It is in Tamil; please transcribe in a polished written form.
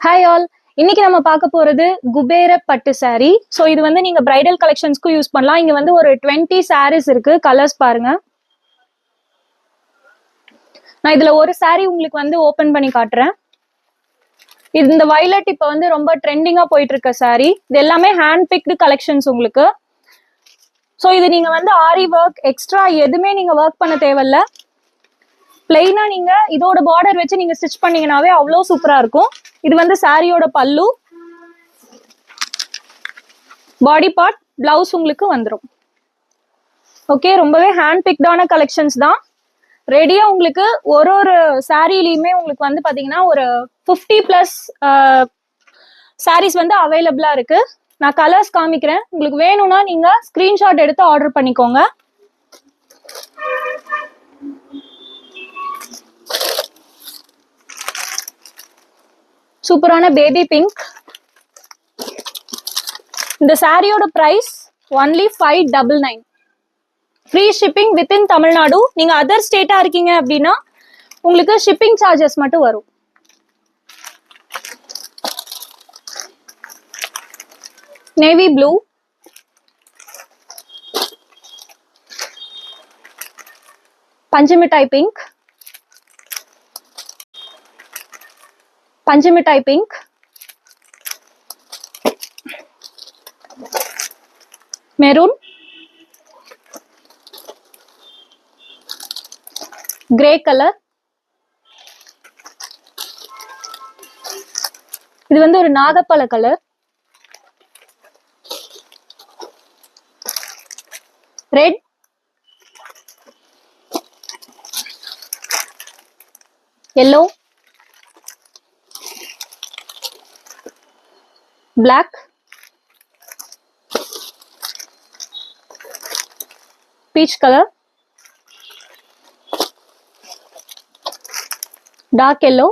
Hi all. இன்னைக்கு நம்ம பார்க்க போறது குபேர பட்டு saree. ஸோ இது வந்து நீங்க பிரைடல் கலெக்ஷன்ஸ்க்கும் யூஸ் பண்ணலாம். இங்க வந்து ஒரு 20 sarees இருக்கு. கலர்ஸ் பாருங்க. நான் இதுல ஒரு saree உங்களுக்கு வந்து ஓபன் பண்ணி காட்டுறேன். இந்த வயலட் இப்ப வந்து ரொம்ப ட்ரெண்டிங்கா போயிட்டு இருக்க saree. இது எல்லாமே ஹேண்ட் பிக்டு கலெக்ஷன்ஸ் உங்களுக்கு. ஸோ இது நீங்க வந்து ஆரி ஒர்க் எக்ஸ்ட்ரா எதுவுமே நீங்க ஒர்க் பண்ண தேவையில்ல. பிளெயினா நீங்க இதோட பார்டர் வச்சு நீங்க ஸ்டிச் பண்ணீங்கன்னாவே அவ்வளோ சூப்பரா இருக்கும். இது வந்து சாரியோட பல்லு, பாடி பார்ட், பிளவுஸ் உங்களுக்கு வந்துடும். ஓகே, ரொம்பவே ஹேண்ட் பிக்டான கலெக்ஷன்ஸ் தான். ரெடியா உங்களுக்கு ஒரு ஒரு சாரிலையுமே உங்களுக்கு வந்து பாத்தீங்கன்னா ஒரு 50+ சாரீஸ் வந்து அவைலபிளா இருக்கு. நான் கலர்ஸ் காமிக்கிறேன். உங்களுக்கு வேணும்னா நீங்க ஸ்கிரீன்ஷாட் எடுத்து ஆர்டர் பண்ணிக்கோங்க. சூப்பரான பேபி பிங்க். இந்த சாரியோட price only 599. Free shipping within Tamil Nadu. நீங்க அதர் ஸ்டேட்டா இருக்கீங்க அப்படின்னா உங்களுக்கு ஷிப்பிங் சார்ஜஸ் மட்டும் வரும். நேவி ப்ளூ, பஞ்சுமிட்டாய் பிங்க், பஞ்சுமிட்டாய் பிங்க், மெரூன், கிரே கலர். இது வந்து ஒரு நாகப்பழ colour, red, yellow, black, peach color, dark yellow,